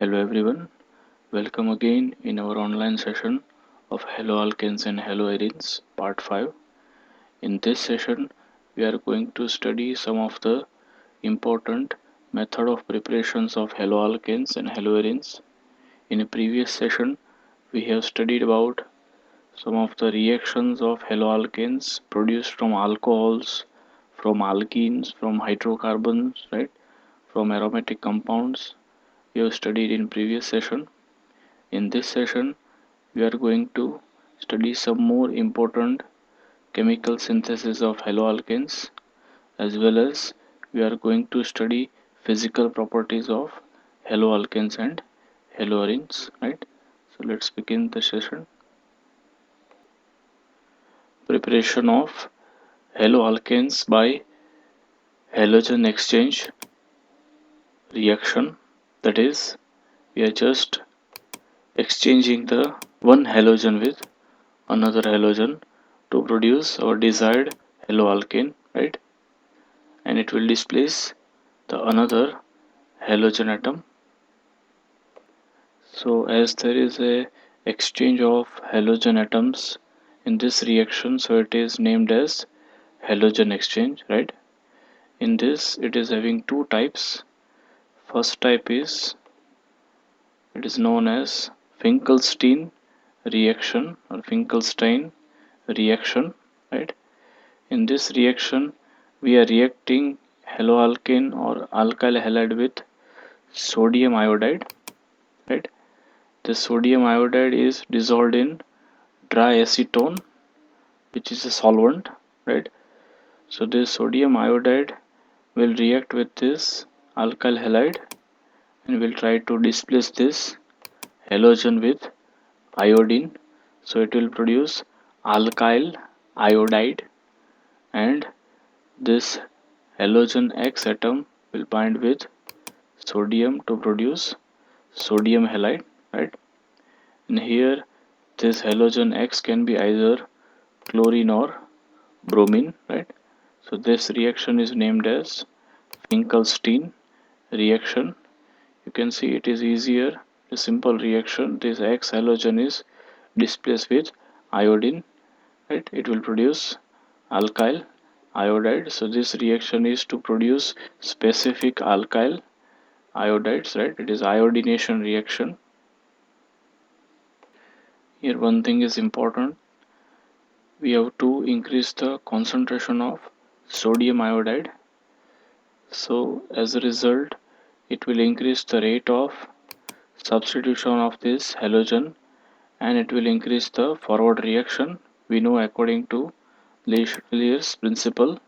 Hello everyone, welcome again in our online session of Haloalkanes and Haloarenes part 5. In this session, we are going to study some of the important method of preparations of haloalkanes and haloarenes. In a previous session, we have studied about some of the reactions of haloalkanes produced from alcohols, from alkenes, from hydrocarbons, right? From aromatic compounds. We have studied in previous session. In this session, we are going to study some more important chemical synthesis of haloalkanes, as well as we are going to study physical properties of haloalkanes and haloarenes, right? So let's begin the session. Preparation of haloalkanes by halogen exchange reaction, that is, we are just exchanging the one halogen with another halogen to produce our desired haloalkane, right? And it will displace the another halogen atom. So as there is a exchange of halogen atoms in this reaction, so it is named as halogen exchange, right? In this it is having two types. First type is, it is known as Finkelstein reaction or Finkelstein reaction, right? In this reaction, we are reacting haloalkane or alkyl halide with sodium iodide, right? The sodium iodide is dissolved in dry acetone, which is a solvent, right? So this sodium iodide will react with this alkyl halide and will try to displace this halogen with iodine. So it will produce alkyl iodide, and this halogen X atom will bind with sodium to produce sodium halide, right? And here this halogen X can be either chlorine or bromine, right? So this reaction is named as Finkelstein reaction. You can see it is easier, a simple reaction. This X halogen is displaced with iodine, right? It will produce alkyl iodide. So this reaction is to produce specific alkyl iodides, right? It is iodination reaction. Here one thing is important. We have to increase the concentration of sodium iodide. So as a result, it will increase the rate of substitution of this halogen, and it will increase the forward reaction. We know according to Le principle,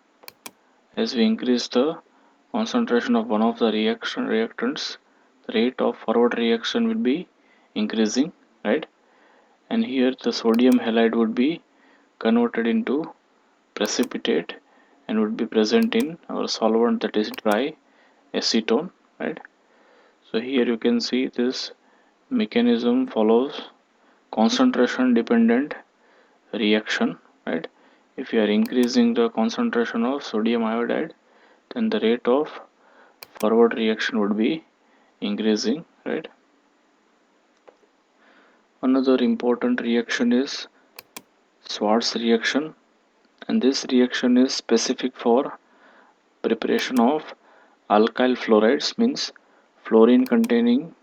as we increase the concentration of one of the reactants, the rate of forward reaction will be increasing, right? And here the sodium halide would be converted into precipitate and would be present in our solvent, that is dry acetone, right? So here you can see this mechanism follows concentration dependent reaction, right? If you are increasing the concentration of sodium iodide, then the rate of forward reaction would be increasing, right? Another important reaction is Schwarz reaction, and this reaction is specific for preparation of alkyl fluorides, means fluorine containing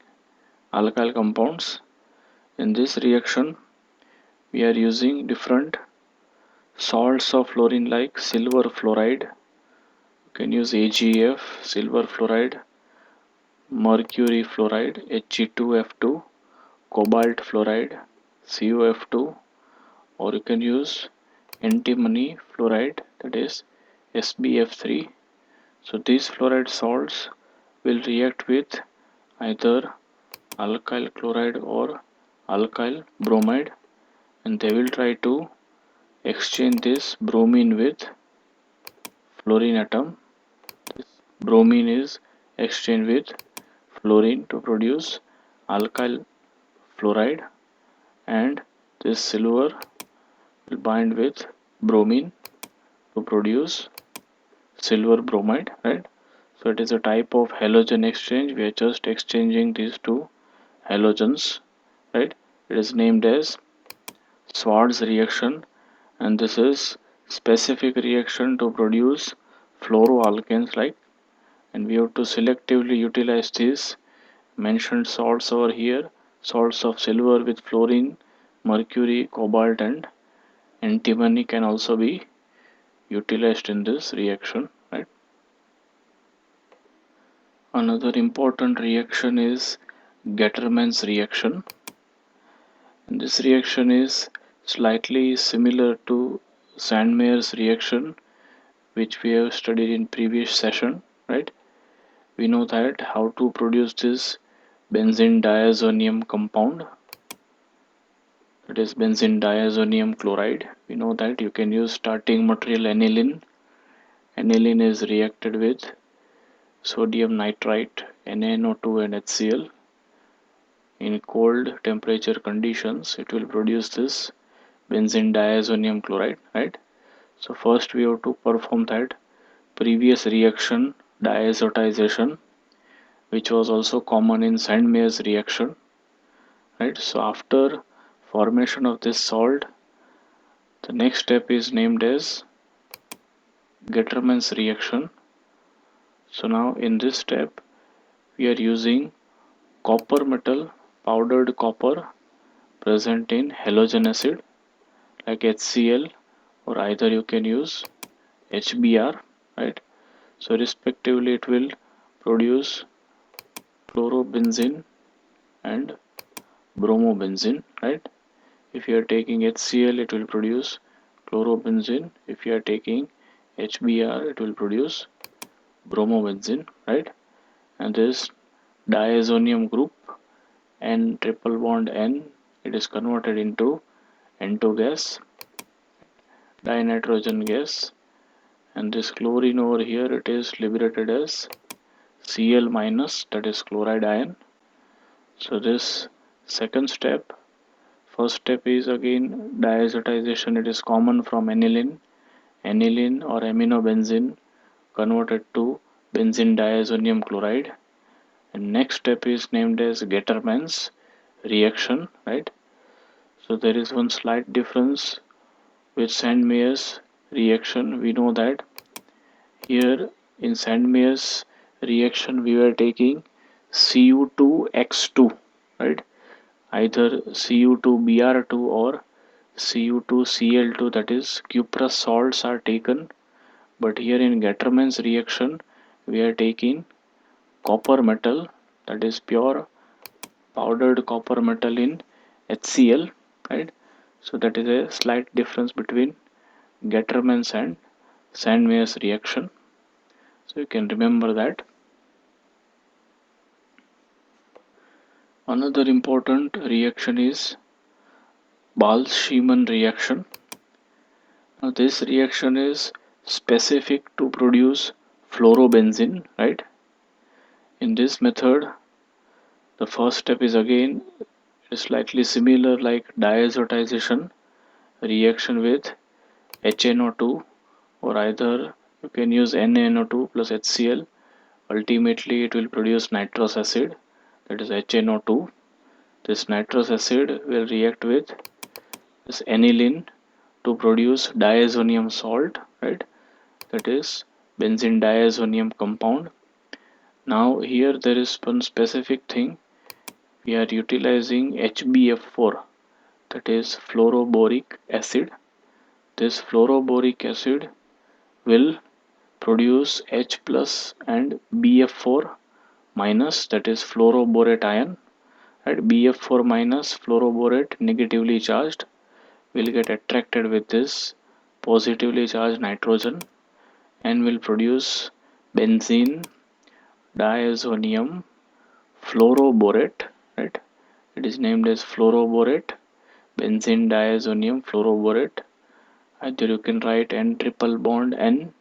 alkyl compounds. In this reaction, we are using different salts of fluorine like silver fluoride. You can use AgF, silver fluoride, mercury fluoride, He2F2, cobalt fluoride, CuF2, or you can use antimony fluoride, that is SbF3. So these fluoride salts will react with either alkyl chloride or alkyl bromide, and they will try to exchange this bromine with fluorine atom. This bromine is exchanged with fluorine to produce alkyl fluoride, and this silver will bind with bromine to produce silver bromide, right? So it is a type of halogen exchange. We are just exchanging these two halogens, right? It is named as Schwarz reaction, and this is specific reaction to produce fluoroalkanes, like, and we have to selectively utilize these mentioned salts over here, salts of silver with fluorine, mercury, cobalt, and antimony can also be utilized in this reaction, right? Another important reaction is Gattermann's reaction. And this reaction is slightly similar to Sandmeyer's reaction, which we have studied in previous session, right? We know that how to produce this benzene diazonium compound, that is benzene diazonium chloride. We know that you can use starting material aniline. Aniline is reacted with sodium nitrite, NaNO2 and HCl. In cold temperature conditions, it will produce this benzene diazonium chloride, right? So first we have to perform that previous reaction, diazotization, which was also common in Sandmeyer's reaction, right? So after formation of this salt, the next step is named as Gattermann's reaction. So now in this step, we are using copper metal, powdered copper present in halogen acid like HCl, or either you can use HBr, right? So respectively it will produce chlorobenzene and bromobenzene, right? If you are taking HCl, it will produce chlorobenzene. If you are taking HBr, it will produce bromobenzene, right? And this diazonium group N triple bond N, it is converted into N2 gas, dinitrogen gas, and this chlorine over here, it is liberated as Cl minus, that is chloride ion. So this second step, first step is again diazotization. It is common from aniline or aminobenzene converted to benzene diazonium chloride. And next step is named as Gattermann's reaction, right? So there is one slight difference with Sandmeyer's reaction. We know that here in Sandmeyer's reaction we were taking Cu2x2, right? Either Cu2Br2 or Cu2Cl2, that is cuprous salts are taken, but here in Gattermann's reaction we are taking copper metal, that is pure powdered copper metal in HCl, right? So that is a slight difference between Gattermann's and Sandmeyer's reaction. So you can remember that. Another important reaction is Ball-Schiemann reaction. Now this reaction is specific to produce fluorobenzene, right? In this method, the first step is again slightly similar like diazotization reaction with HNO2, or either you can use NaNO2 plus HCl. Ultimately it will produce nitrous acid, that is HNO2. This nitrous acid will react with this aniline to produce diazonium salt, right? That is benzene diazonium compound. Now here there is one specific thing. We are utilizing HbF4, that is fluoroboric acid. This fluoroboric acid will produce H plus and BF4 minus, that is fluoroborate ion. Right? BF4 minus fluoroborate negatively charged will get attracted with this positively charged nitrogen and will produce benzene diazonium fluoroborate, right? It is named as fluoroborate, benzene diazonium fluoroborate. Either you can write N triple bond N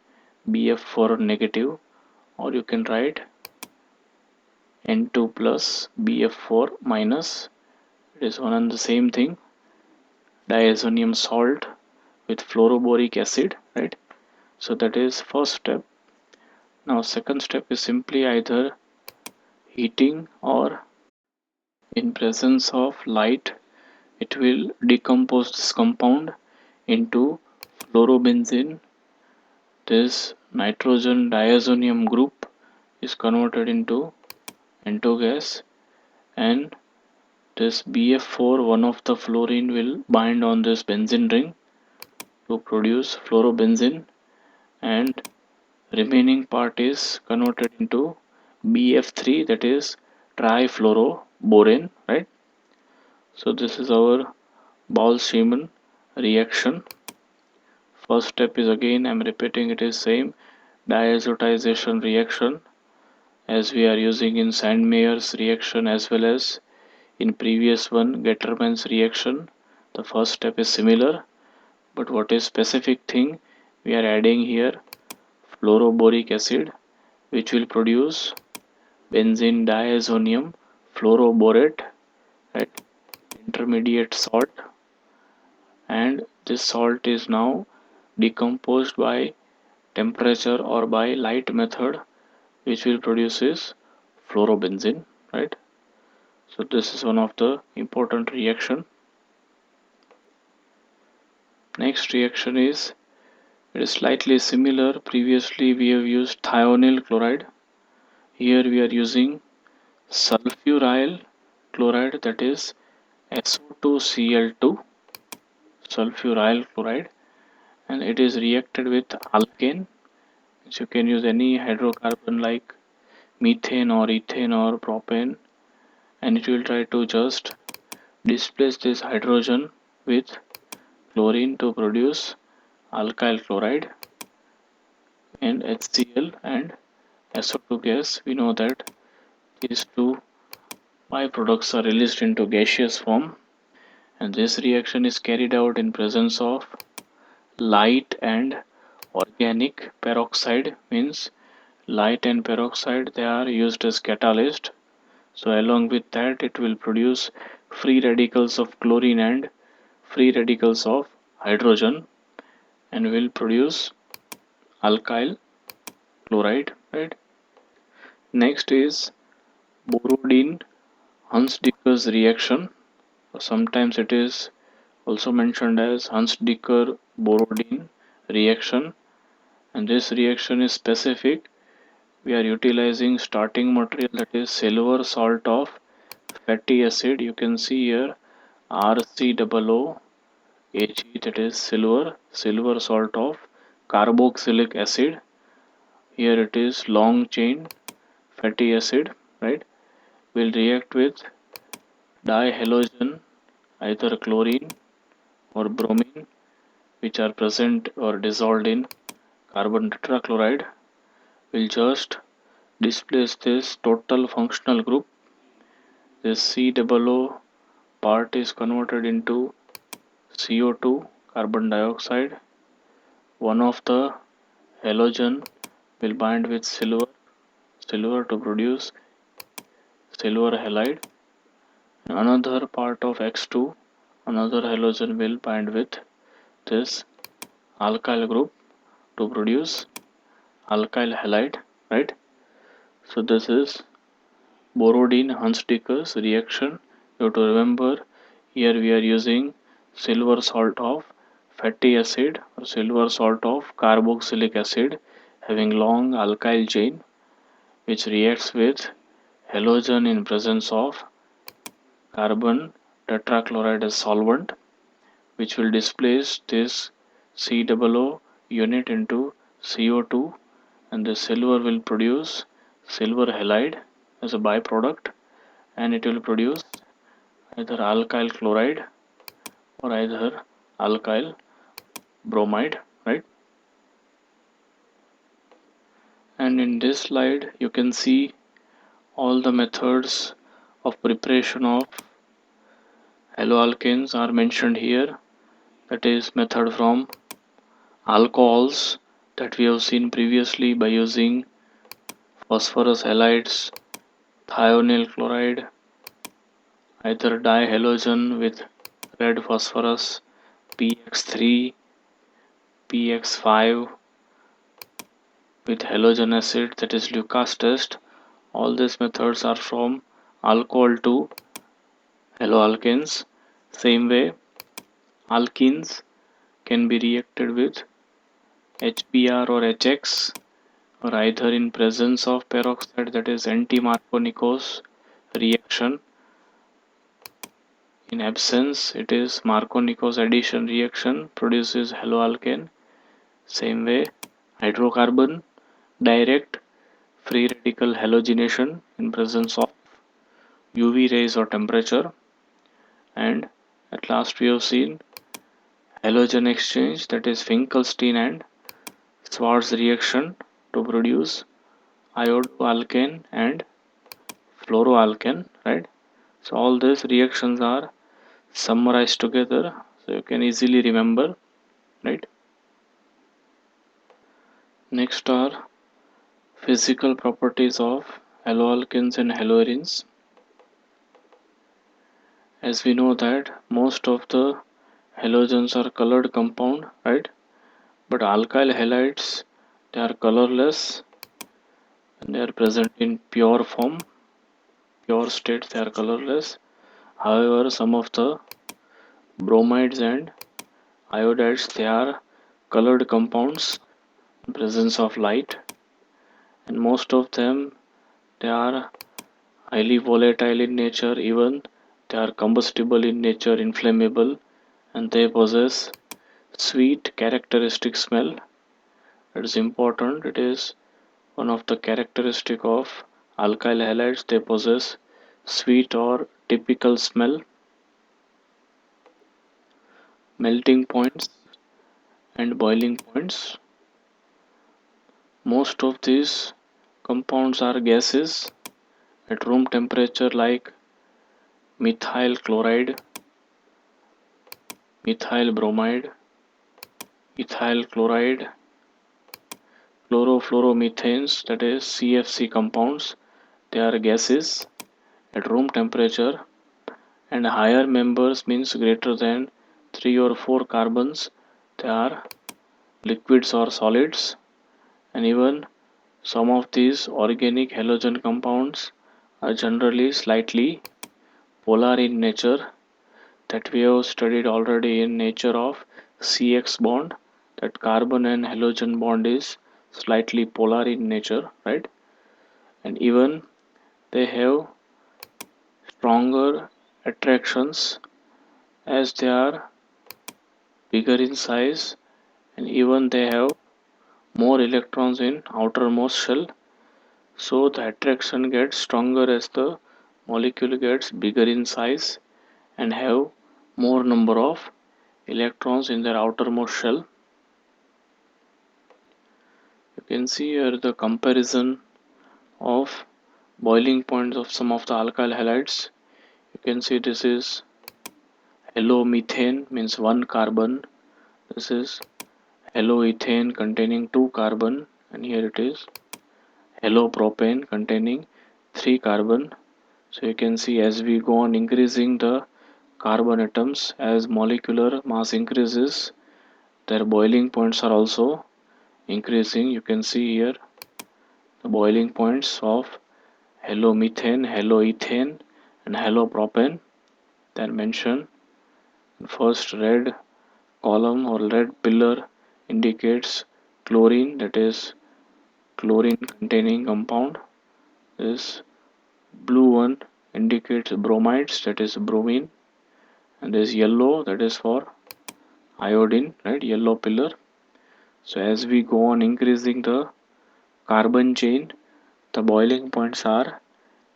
BF4 negative, or you can write N2 plus BF4 minus. It is one and the same thing, diazonium salt with fluoroboric acid, right? So that is first step. Now second step is simply either heating or In presence of light, it will decompose this compound into fluorobenzene. This nitrogen diazonium group is converted into NO gas, and this BF4, one of the fluorine, will bind on this benzene ring to produce fluorobenzene, and remaining part is converted into BF3, that is trifluoroborane, right? So this is our Bose-Schmidt reaction. First step is, again I'm repeating, it is same diazotization reaction as we are using in Sandmeyer's reaction as well as in previous one Getterman's reaction. The first step is similar, but what is specific thing, we are adding here fluoroboric acid, which will produce benzene diazonium fluoroborate, right, intermediate salt, and this salt is now decomposed by temperature or by light method, which will produces fluorobenzene, right? So this is one of the important reaction. Next reaction is, it is slightly similar. Previously we have used thionyl chloride. Here we are using sulfuryl chloride, that is SO2Cl2, sulfuryl chloride, and it is reacted with alkane. So you can use any hydrocarbon like methane or ethane or propane, and it will try to just displace this hydrogen with chlorine to produce alkyl chloride and HCl and SO2 gas. We know that these two byproducts are released into gaseous form, and this reaction is carried out in presence of light and organic peroxide. Means light and peroxide, they are used as catalyst. So along with that, it will produce free radicals of chlorine and free radicals of hydrogen, and will produce alkyl chloride, right? Next is Borodin Hunsdicker's reaction. Sometimes it is also mentioned as Hunsdicker Borodin reaction, and this reaction is specific. We are utilizing starting material, that is silver salt of fatty acid. You can see here RCOO Ag, that is silver salt of carboxylic acid. Here it is long chain fatty acid, right? Will react with dihalogen, either chlorine or bromine, which are present or dissolved in carbon tetrachloride. Will just displace this total functional group. This COO part is converted into CO2, carbon dioxide. One of the halogen will bind with silver to produce silver halide. Another part of X2, another halogen will bind with this alkyl group to produce alkyl halide, right? So this is Borodin Hunsdicker's reaction. You have to remember, here we are using silver salt of fatty acid or silver salt of carboxylic acid having long alkyl chain, which reacts with halogen in presence of carbon tetrachloride as solvent, which will displace this COO unit into CO2, and the silver will produce silver halide as a byproduct, and it will produce either alkyl chloride or either alkyl bromide, right? And in this slide you can see all the methods of preparation of haloalkanes are mentioned here. That is method from alcohols that we have seen previously by using phosphorus halides, thionyl chloride, either dihalogen with red phosphorus, PX3, PX5 with halogen acid, that is Lucas test. All these methods are from alcohol to haloalkanes. Same way, alkenes can be reacted with HBr or HX, or either in presence of peroxide, that is anti-Markovnikov reaction. In absence, it is Markovnikov's addition reaction produces haloalkane. Same way, hydrocarbon, direct free radical halogenation in presence of UV rays or temperature. And at last we have seen halogen exchange, that is Finkelstein and Schwarz reaction to produce iodoalkane and fluoroalkane, right? So all these reactions are summarized together so you can easily remember, right? Next are physical properties of haloalkanes and haloarenes. As we know that most of the halogens are colored compound, right? But alkyl halides, they are colorless and they are present in pure form, pure state, they are colorless. However, some of the bromides and iodides, they are colored compounds in presence of light, and most of them, they are highly volatile in nature, even they are combustible in nature, inflammable, and they possess sweet characteristic smell. It is important. It is one of the characteristic of alkyl halides. They possess sweet or typical smell. Melting points and boiling points. Most of these compounds are gases at room temperature, like methyl chloride, methyl bromide, ethyl chloride, chlorofluoromethanes, that is CFC compounds. They are gases at room temperature, and higher members means greater than 3 or 4 carbons. They are liquids or solids, and even some of these organic halogen compounds are generally slightly polar in nature, that we have studied already in nature of CX bond, that carbon and halogen bond is slightly polar in nature, right? And even they have stronger attractions as they are bigger in size, and even they have more electrons in outermost shell, so the attraction gets stronger as the molecule gets bigger in size and have more number of electrons in their outermost shell. You can see here the comparison of boiling points of some of the alkyl halides. You can see this is halomethane, means 1 carbon. This is haloethane containing 2 carbon, and here it is halopropane containing 3 carbon. So you can see as we go on increasing the carbon atoms, as molecular mass increases, their boiling points are also increasing. You can see here the boiling points of halomethane, haloethane, and halopropane. They are mentioned. First red column or red pillar indicates chlorine, that is chlorine containing compound. This blue one indicates bromides, that is bromine, and this yellow, that is for iodine, right? Yellow pillar. So as we go on increasing the carbon chain, the boiling points are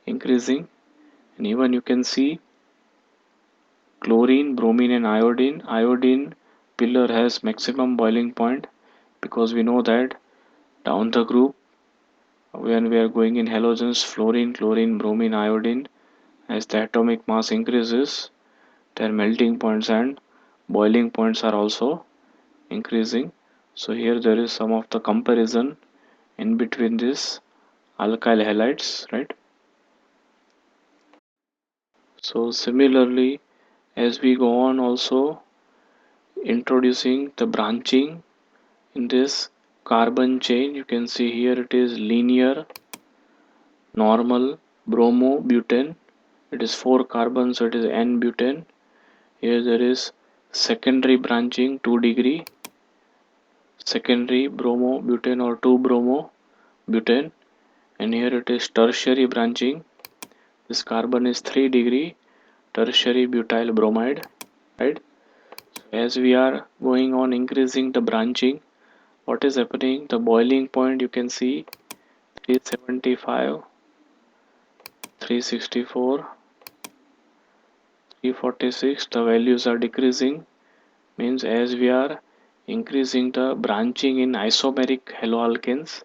increasing, and even you can see chlorine, bromine, and iodine. Iodine pillar has maximum boiling point, because we know that down the group, when we are going in halogens, fluorine, chlorine, bromine, iodine, as the atomic mass increases, their melting points and boiling points are also increasing. So here there is some of the comparison in between this alkyl halides, right? So similarly, as we go on also introducing the branching in this carbon chain, you can see here it is linear, normal, bromobutane, it is 4 carbons, so it is N-butane. Here there is secondary branching 2 degree, secondary bromo-butane or 2-bromo-butane, and here it is tertiary branching. This carbon is 3 degree, tertiary butyl bromide, right? So as we are going on increasing the branching, what is happening? The boiling point you can see 375, 364, 346. The values are decreasing, means as we are increasing the branching in isomeric haloalkanes,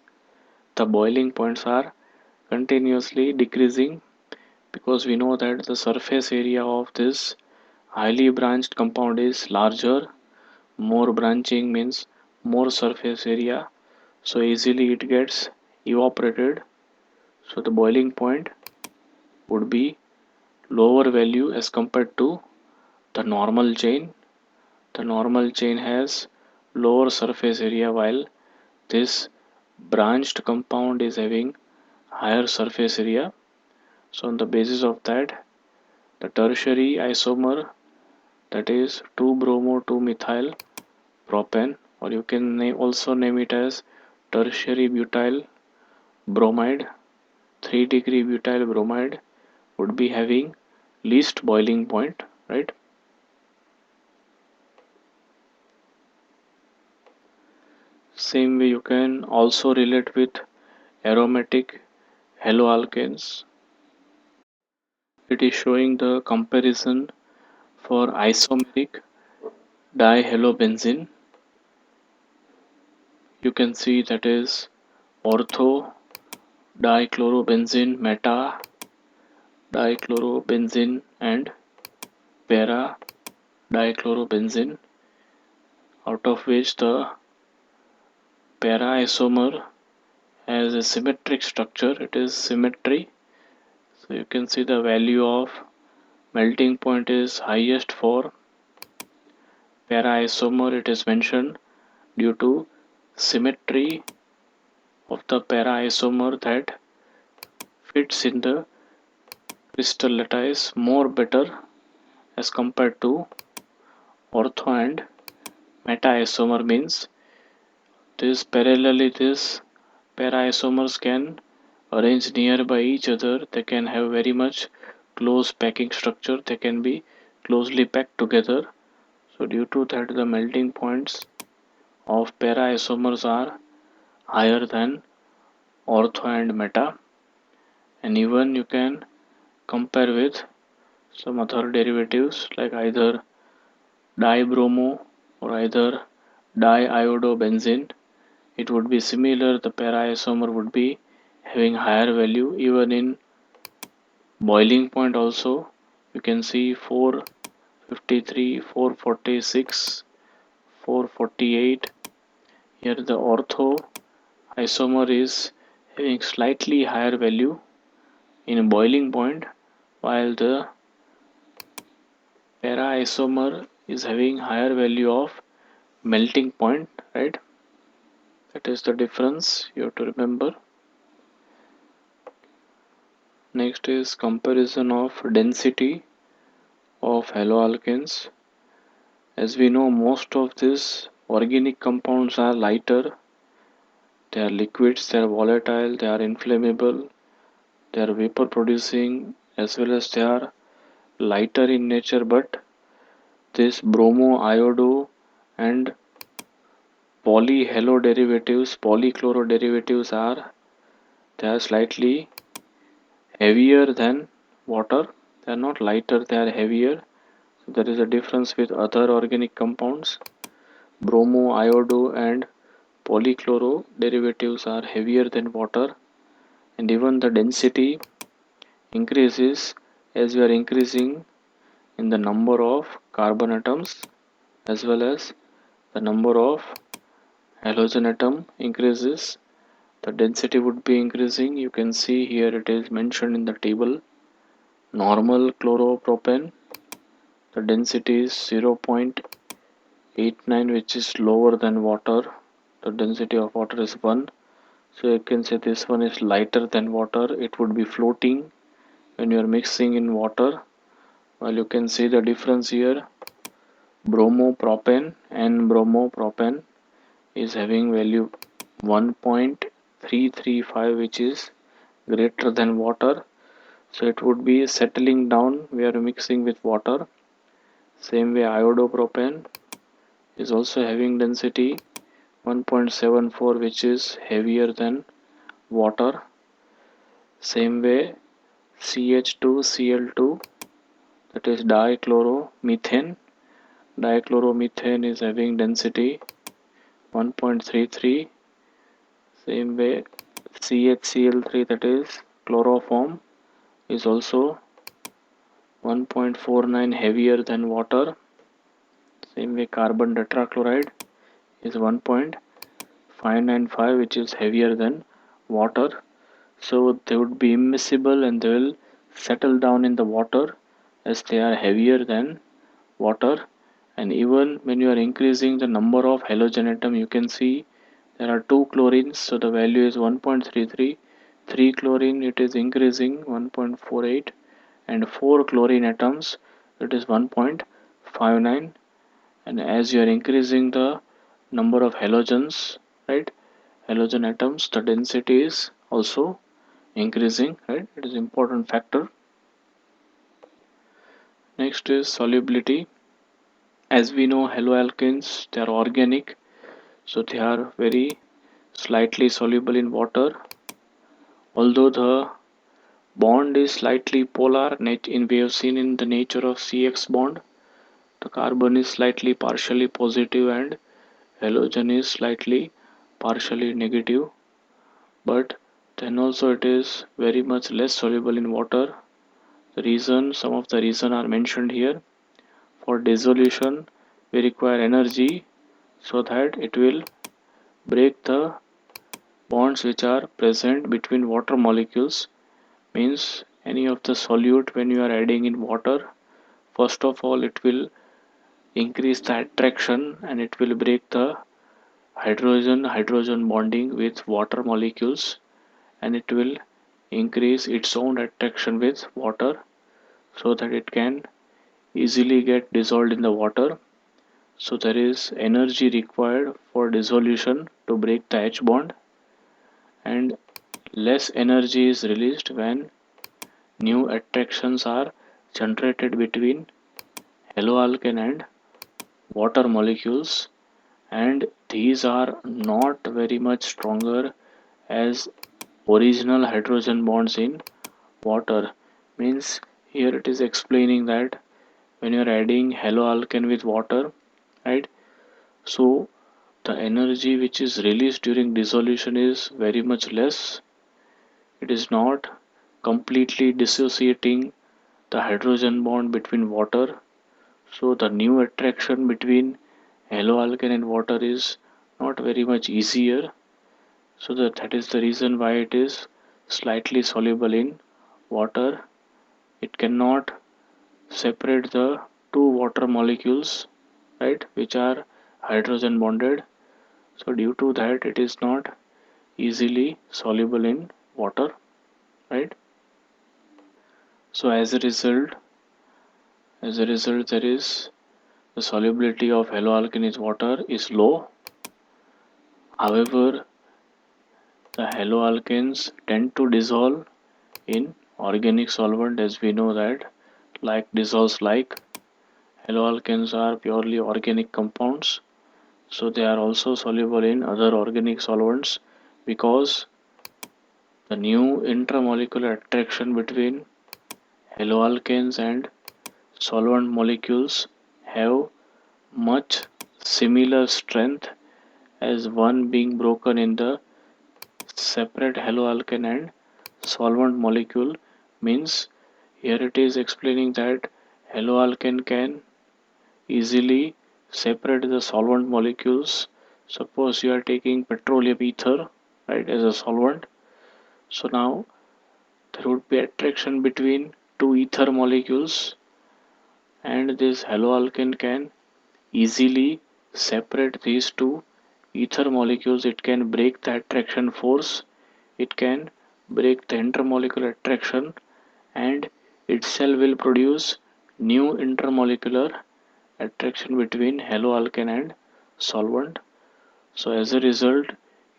the boiling points are continuously decreasing, because we know that the surface area of this highly branched compound is larger. More branching means more surface area, so easily it gets evaporated. So the boiling point would be lower value as compared to the normal chain. The normal chain has lower surface area, while this branched compound is having higher surface area. So on the basis of that, the tertiary isomer, that is 2-bromo-2-methyl propane, or you can also name it as tertiary butyl bromide, 3 degree butyl bromide, would be having least boiling point, right? Same way you can also relate with aromatic haloalkanes. It is showing the comparison for isomeric dihalobenzene. You can see that is ortho dichlorobenzene, meta dichlorobenzene, and para dichlorobenzene, out of which the para isomer has a symmetric structure. It is symmetry. So you can see the value of melting point is highest for para isomer. It is mentioned due to symmetry of the para isomer that fits in the crystal lattice more better as compared to ortho and meta isomer, means this parallelly this para isomers can arrange nearby each other. They can have very much close packing structure. They can be closely packed together. So due to that, the melting points of para isomers are higher than ortho and meta. And even you can compare with some other derivatives like either dibromo or either diiodobenzene. It would be similar. The para isomer would be having higher value even in boiling point also. You can see 453, 446, 448. Here the ortho isomer is having slightly higher value in boiling point, while the para isomer is having higher value of melting point, right? That is the difference you have to remember. Next is comparison of density of haloalkanes. As we know, most of these organic compounds are lighter. They are liquids, they are volatile, they are inflammable, they are vapor producing, as well as they are lighter in nature. But this bromo, iodo, and polyhalo derivatives, polychloro derivatives are, they are slightly heavier than water. They are not lighter, they are heavier. So there is a difference with other organic compounds. Bromo, iodo, and polychloro derivatives are heavier than water, and even the density increases as we are increasing in the number of carbon atoms, as well as the number of halogen atom increases, the density would be increasing. You can see here it is mentioned in the table. Normal chloropropane, the density is 0.89, which is lower than water. The density of water is 1. So you can say this one is lighter than water. It would be floating when you are mixing in water. Well, you can see the difference here. Bromopropane and bromopropane is having value 1.335, which is greater than water. So it would be settling down. We are mixing with water. Same way iodopropane is also having density 1.74, which is heavier than water. Same way CH2Cl2, that is dichloromethane. Dichloromethane is having density 1.33. Same way CHCl3, that is chloroform, is also 1.49 heavier than water. Same way carbon tetrachloride is 1.595, which is heavier than water. So they would be immiscible and they will settle down in the water as they are heavier than water. And even when you are increasing the number of halogen atom, you can see there are two chlorines, so the value is 1.33. 3 chlorine, it is increasing 1.48, and 4 chlorine atoms, it is 1.59. And as you are increasing the number of halogens, right, halogen atoms, the density is also increasing, right? It is important factor. Next is solubility. As we know, haloalkanes, they are organic, so they are very slightly soluble in water. Although the bond is slightly polar, in we have seen in the nature of CX bond, the carbon is slightly partially positive and halogen is slightly partially negative, but then also it is very much less soluble in water. The reason, some of the reason are mentioned here. For dissolution, we require energy so that it will break the bonds which are present between water molecules. Means any of the solute when you are adding in water, first of all it will increase the attraction and it will break the hydrogen bonding with water molecules, and it will increase its own attraction with water so that it can easily get dissolved in the water. So there is energy required for dissolution to break the H bond, and less energy is released when new attractions are generated between haloalkane and water molecules, and these are not very much stronger as original hydrogen bonds in water. Means here it is explaining that when you are adding haloalkane with water, right, so the energy which is released during dissolution is very much less. It is not completely dissociating the hydrogen bond between water, so the new attraction between haloalkane and water is not very much easier. So that is the reason why it is slightly soluble in water. It cannot separate the two water molecules, right, which are hydrogen bonded. So due to that it is not easily soluble in water, right? So as a result there is the solubility of haloalkane water is low. However, the haloalkanes tend to dissolve in organic solvent, as we know that, like haloalkanes are purely organic compounds, so they are also soluble in other organic solvents because the new intramolecular attraction between haloalkanes and solvent molecules have much similar strength as one being broken in the separate haloalkane and solvent molecule. Means here it is explaining that haloalkane can easily separate the solvent molecules. Suppose you are taking petroleum ether, right, as a solvent, so now there would be attraction between two ether molecules, and this haloalkane can easily separate these two ether molecules. It can break the attraction force, it can break the intermolecular attraction, and itself will produce new intermolecular attraction between haloalkane and solvent. So as a result,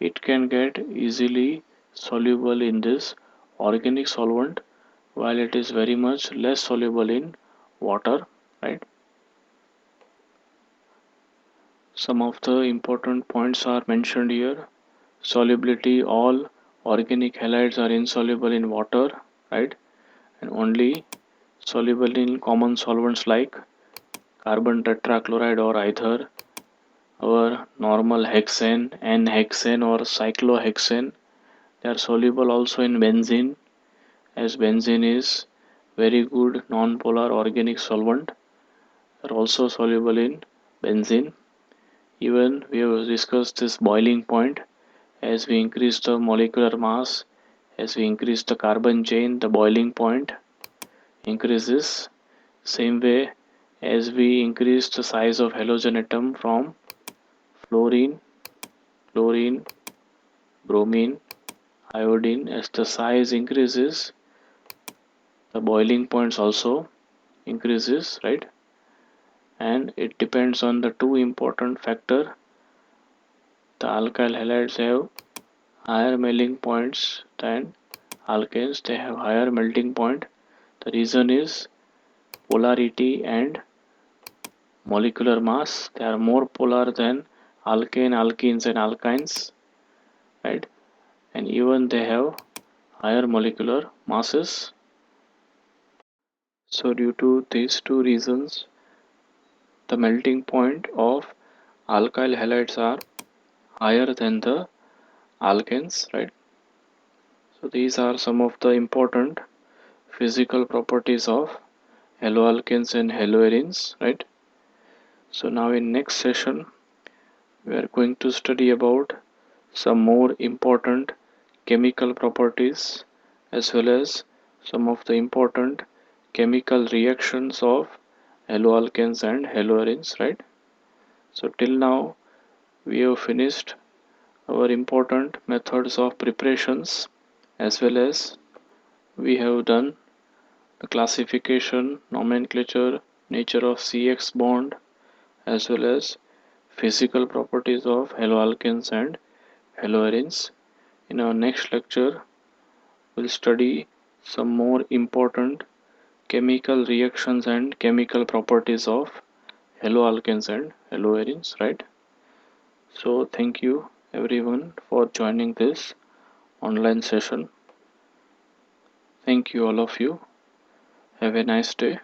it can get easily soluble in this organic solvent while it is very much less soluble in water, right? Some of the important points are mentioned here. Solubility: all organic halides are insoluble in water, right? And only soluble in common solvents like carbon tetrachloride or either our normal hexane, N-hexane or cyclohexane. They are soluble also in benzene, as benzene is very good non-polar organic solvent. They are also soluble in benzene. Even we have discussed this boiling point. As we increase the molecular mass, as we increase the carbon chain, the boiling point increases. Same way, as we increase the size of halogen atom from fluorine, chlorine, bromine, iodine, as the size increases, the boiling points also increases, right? And it depends on the two important factor. The alkyl halides have higher melting points than alkanes. They have higher melting point. The reason is polarity and molecular mass. They are more polar than alkane, alkenes and alkynes, right? And even they have higher molecular masses. So due to these two reasons, the melting point of alkyl halides are higher than the alkanes, right? So these are some of the important physical properties of haloalkanes and haloarenes, right? So now in next session we are going to study about some more important chemical properties as well as some of the important chemical reactions of haloalkanes and haloarenes, right? So till now we have finished our important methods of preparations as well as we have done the classification, nomenclature, nature of CX bond as well as physical properties of haloalkanes and haloarenes. In our next lecture, we'll study some more important chemical reactions and chemical properties of haloalkanes and haloarenes, right? So thank you everyone for joining this online session. Thank you all of you. Have a nice day.